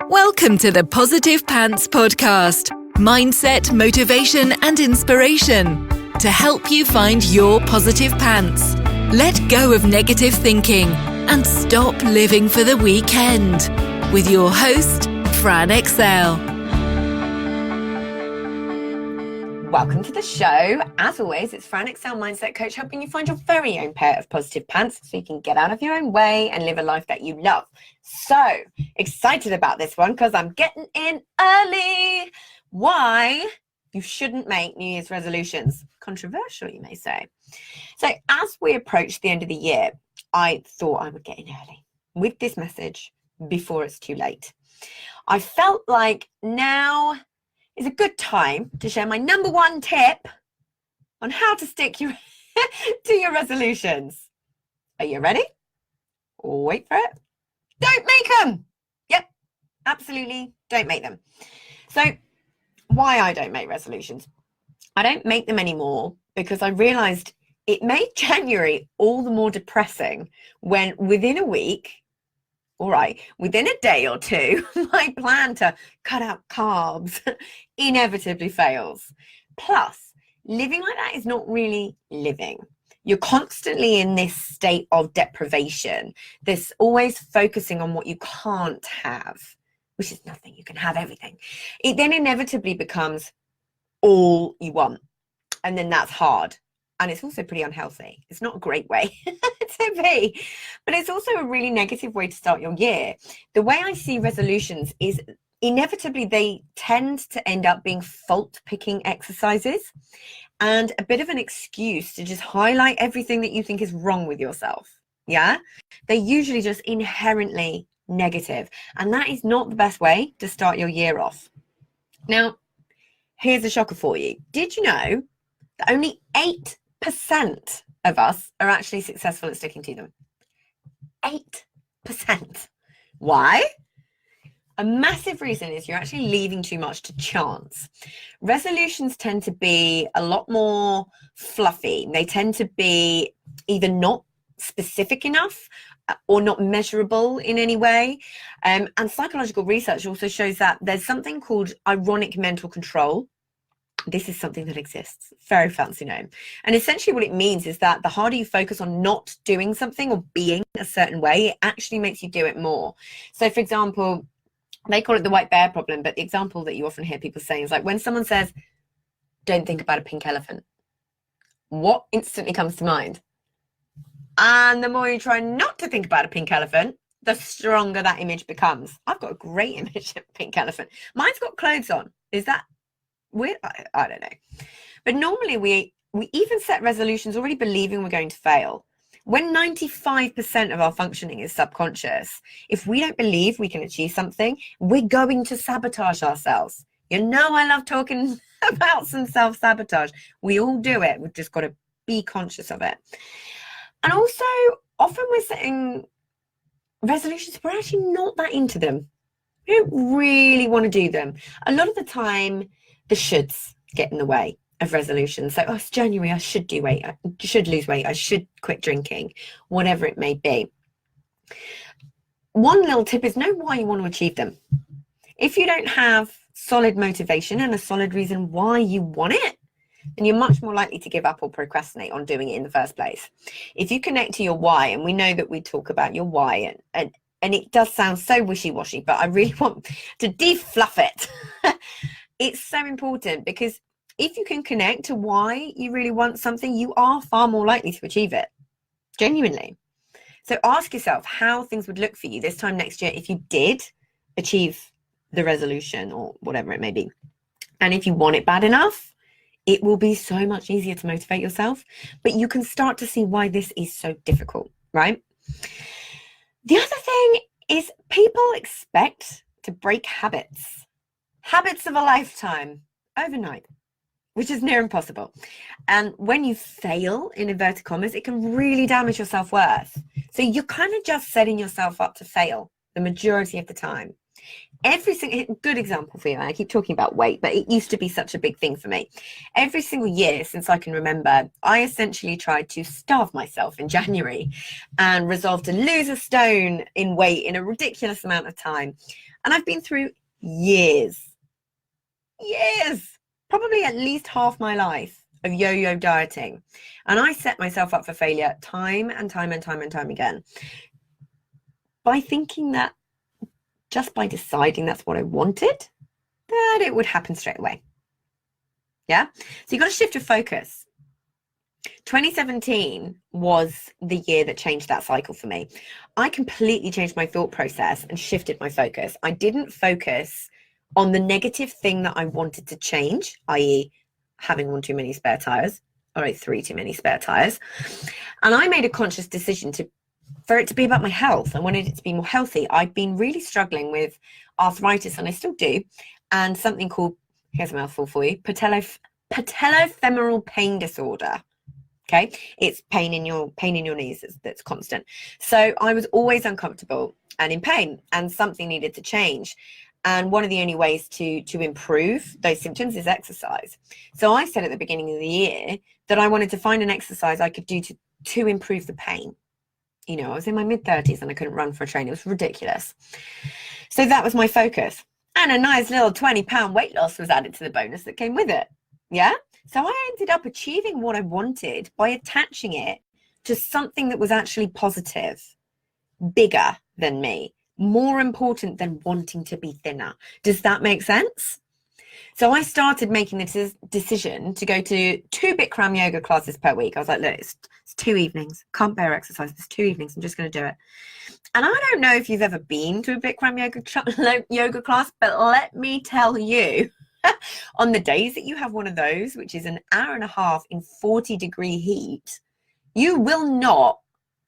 Welcome to the Positive Pants Podcast. Mindset, motivation, and inspiration to help you find your positive pants. Let go of negative thinking and stop living for the weekend. With your host, Fran Excel. Welcome to the show. As always, it's Fran Excel Mindset Coach, helping you find your very own pair of positive pants so you can get out of your own way and live a life that you love. So excited about this one because I'm getting in early. Why you shouldn't make New Year's resolutions. Controversial, you may say. So as we approach the end of the year, I thought I would get in early with this message before it's too late. I felt like now is a good time to share my number one tip on how to stick to your resolutions. Are you ready? Wait for it. Don't make them. Yep, absolutely don't make them. So why I don't make resolutions? I don't make them anymore because I realized it made January all the more depressing when within a week, all right, within a day or two, my plan to cut out carbs inevitably fails. Plus, living like that is not really living. You're constantly in this state of deprivation, this always focusing on what you can't have, which is nothing. You can have everything. It then inevitably becomes all you want. And then that's hard. And it's also pretty unhealthy. It's not a great way to be, but it's also a really negative way to start your year. The way I see resolutions is inevitably they tend to end up being fault-picking exercises and a bit of an excuse to just highlight everything that you think is wrong with yourself. Yeah, they're usually just inherently negative, and that is not the best way to start your year off. Now, here's a shocker for you. Did you know that only 8% of us are actually successful at sticking to them? 8%. Why? A massive reason is you're actually leaving too much to chance. Resolutions tend to be a lot more fluffy. They tend to be either not specific enough or not measurable in any way. And psychological research also shows that there's something called ironic mental control. This is something that exists, very fancy name. And essentially what it means is that the harder you focus on not doing something or being a certain way, it actually makes you do it more. So for example, they call it the white bear problem, but the example that you often hear people saying is like when someone says, don't think about a pink elephant, what instantly comes to mind? And the more you try not to think about a pink elephant, the stronger that image becomes. I've got a great image of a pink elephant. Mine's got clothes on. Is that weird? I don't know. But normally we even set resolutions already believing we're going to fail. When 95% of our functioning is subconscious, if we don't believe we can achieve something, we're going to sabotage ourselves. You know, I love talking about some self-sabotage. We all do it. We've just got to be conscious of it. And also, often we're setting resolutions, we're actually not that into them. We don't really want to do them. A lot of the time, the shoulds get in the way of resolutions. So, it's January, I should do weight, I should lose weight, I should quit drinking, whatever it may be. One little tip is know why you want to achieve them. If you don't have solid motivation and a solid reason why you want it, then you're much more likely to give up or procrastinate on doing it in the first place. If you connect to your why, and we know that we talk about your why, and it does sound so wishy-washy, but I really want to defluff it. It's so important because if you can connect to why you really want something, you are far more likely to achieve it, genuinely. So ask yourself how things would look for you this time next year if you did achieve the resolution or whatever it may be. And if you want it bad enough, it will be so much easier to motivate yourself. But you can start to see why this is so difficult, right? The other thing is people expect to break habits of a lifetime overnight, which is near impossible. And when you fail, in inverted commas, it can really damage your self-worth. So you're kind of just setting yourself up to fail the majority of the time. Every single good example for you, I keep talking about weight, but it used to be such a big thing for me. Every single year since I can remember, I essentially tried to starve myself in January and resolved to lose a stone in weight in a ridiculous amount of time. And I've been through years, probably at least half my life of yo-yo dieting. And I set myself up for failure time and time again by thinking that just by deciding that's what I wanted, that it would happen straight away. Yeah. So you've got to shift your focus. 2017 was the year that changed that cycle for me. I completely changed my thought process and shifted my focus. I didn't focus on the negative thing that I wanted to change, i.e. having 1 too many spare tires, or 3 too many spare tires. And I made a conscious decision for it to be about my health. I wanted it to be more healthy. I've been really struggling with arthritis, and I still do, and something called, here's a mouthful for you, patellofemoral pain disorder. Okay, it's pain in your knees that's constant. So I was always uncomfortable and in pain, and something needed to change. And one of the only ways to improve those symptoms is exercise. So I said at the beginning of the year that I wanted to find an exercise I could do to improve the pain. You know, I was in my mid-30s and I couldn't run for a train. It was ridiculous. So that was my focus. And a nice little 20-pound weight loss was added to the bonus that came with it. Yeah? So I ended up achieving what I wanted by attaching it to something that was actually positive, bigger than me, more important than wanting to be thinner. Does that make sense? So I started making the decision to go to 2 Bikram yoga classes per week. I was like, look, it's 2 evenings. Can't bear exercise. It's 2 evenings. I'm just going to do it. And I don't know if you've ever been to a Bikram yoga class, but let me tell you, on the days that you have one of those, which is an hour and a half in 40-degree heat, you will not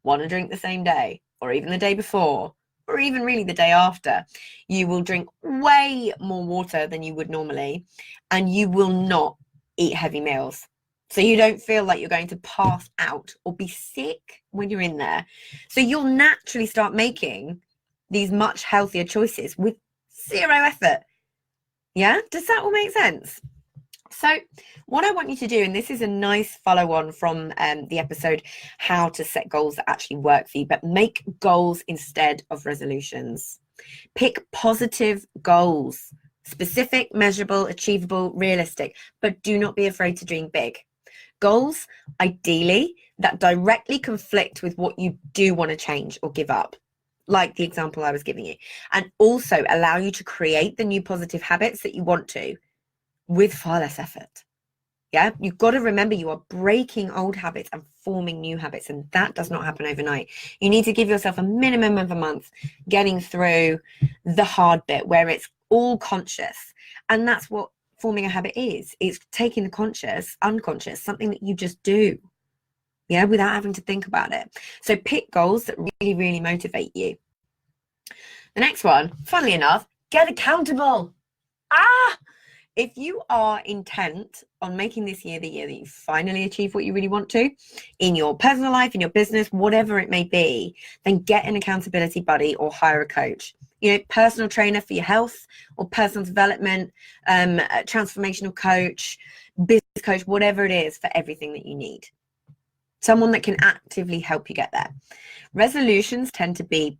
want to drink the same day or even the day before, or even really the day after. You will drink way more water than you would normally, and you will not eat heavy meals. So you don't feel like you're going to pass out or be sick when you're in there. So you'll naturally start making these much healthier choices with 0 effort. Yeah? Does that all make sense? So what I want you to do, and this is a nice follow-on from the episode, how to set goals that actually work for you, but make goals instead of resolutions. Pick positive goals, specific, measurable, achievable, realistic, but do not be afraid to dream big. Goals, ideally, that directly conflict with what you do want to change or give up, like the example I was giving you, and also allow you to create the new positive habits that you want to with far less effort. Yeah, you've got to remember you are breaking old habits and forming new habits, and that does not happen overnight. You need to give yourself a minimum of a month getting through the hard bit where it's all conscious, and that's what forming a habit is. It's taking the conscious, unconscious, something that you just do, yeah, without having to think about it. So pick goals that really, really motivate you. The next one, funnily enough, get accountable. If you are intent on making this year the year that you finally achieve what you really want to in your personal life, in your business, whatever it may be, then get an accountability buddy or hire a coach. You know, personal trainer for your health or personal development, a transformational coach, business coach, whatever it is for everything that you need. Someone that can actively help you get there. Resolutions tend to be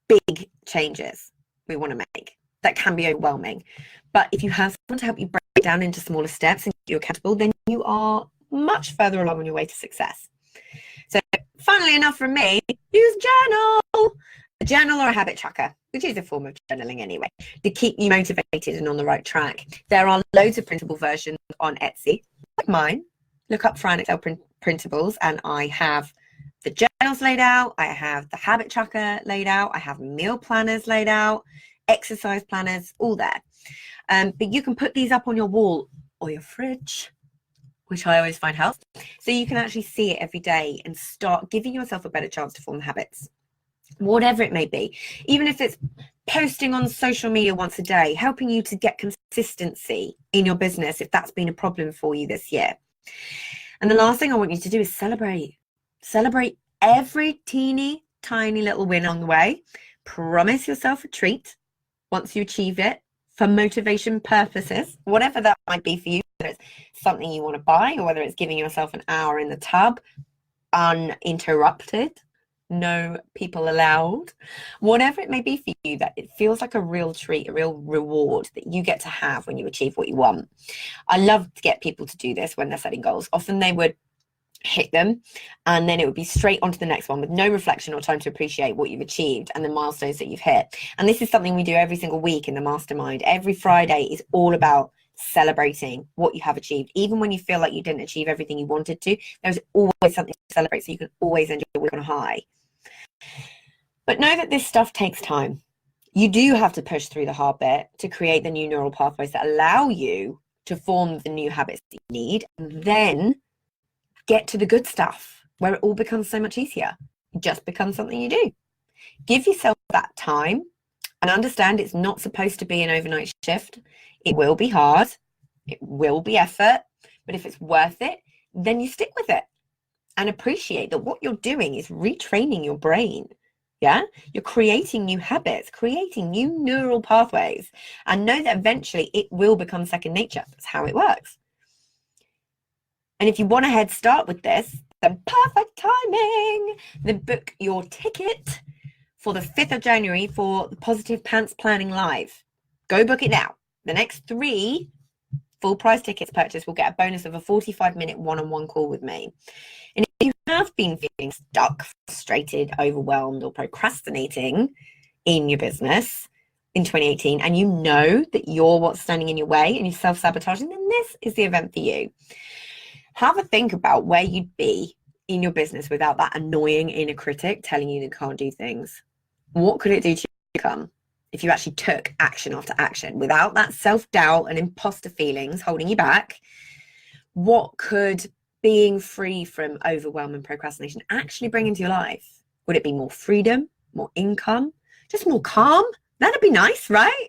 big changes we want to make that can be overwhelming. But if you have someone to help you break it down into smaller steps and get you accountable, then you are much further along on your way to success. So funnily enough for me, use a journal or a habit tracker, which is a form of journaling anyway, to keep you motivated and on the right track. There are loads of printable versions on Etsy, like mine. Look up Fran Excel printables, and I have the journals laid out, I have the habit tracker laid out, I have meal planners laid out, exercise planners, all there. But you can put these up on your wall or your fridge, which I always find helps, so you can actually see it every day and start giving yourself a better chance to form habits, whatever it may be. Even if it's posting on social media once a day, helping you to get consistency in your business if that's been a problem for you this year. And the last thing I want you to do is celebrate every teeny tiny little win on the way. Promise yourself a treat. once you achieve it for motivation purposes, whatever that might be for you, whether it's something you want to buy or whether it's giving yourself an hour in the tub, uninterrupted, no people allowed, whatever it may be for you, that it feels like a real treat, a real reward that you get to have when you achieve what you want. I love to get people to do this when they're setting goals. Often they would hit them and then it would be straight onto the next one with no reflection or time to appreciate what you've achieved and the milestones that you've hit. And this is something we do every single week in the mastermind. Every Friday is all about celebrating what you have achieved. Even when you feel like you didn't achieve everything you wanted to, there's always something to celebrate, so you can always end your week on a high. But know that this stuff takes time. You do have to push through the hard bit to create the new neural pathways that allow you to form the new habits that you need, and then get to the good stuff where it all becomes so much easier. It just becomes something you do. Give yourself that time and understand it's not supposed to be an overnight shift. It will be hard. It will be effort. But if it's worth it, then you stick with it and appreciate that what you're doing is retraining your brain. Yeah, you're creating new habits, creating new neural pathways, and know that eventually it will become second nature. That's how it works. And if you want a head start with this, then perfect timing. Then book your ticket for the 5th of January for the Positive Pants Planning Live. Go book it now. The next 3 full price tickets purchased will get a bonus of a 45-minute one-on-one call with me. And if you have been feeling stuck, frustrated, overwhelmed, or procrastinating in your business in 2018, and you know that you're what's standing in your way and you're self-sabotaging, then this is the event for you. Have a think about where you'd be in your business without that annoying inner critic telling you you can't do things. What could it do to your income if you actually took action after action without that self-doubt and imposter feelings holding you back? What could being free from overwhelm and procrastination actually bring into your life? Would it be more freedom, more income, just more calm? That'd be nice, right?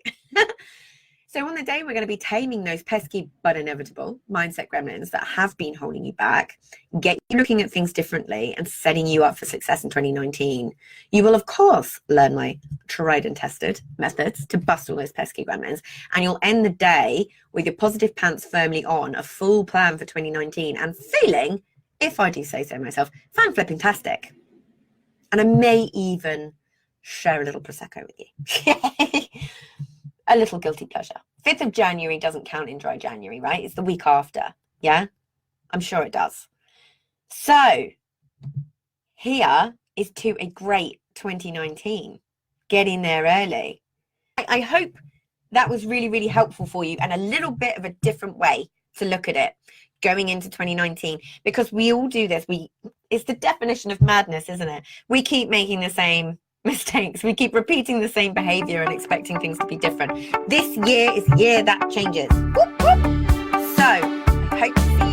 So on the day, we're going to be taming those pesky but inevitable mindset gremlins that have been holding you back, get you looking at things differently and setting you up for success in 2019. You will, of course, learn my tried and tested methods to bust all those pesky gremlins. And you'll end the day with your positive pants firmly on, a full plan for 2019 and feeling, if I do say so myself, fan-flipping-tastic. And I may even share a little Prosecco with you. A little guilty pleasure. 5th of January doesn't count in dry January, right? It's the week after. Yeah, I'm sure it does. So here is to a great 2019. Get in there early. I hope that was really, really helpful for you and a little bit of a different way to look at it going into 2019, because we all do this. It's the definition of madness, isn't it? We keep making the same mistakes. We keep repeating the same behavior and expecting things to be different. This year is the year that changes. Whoop, whoop. So I hope to see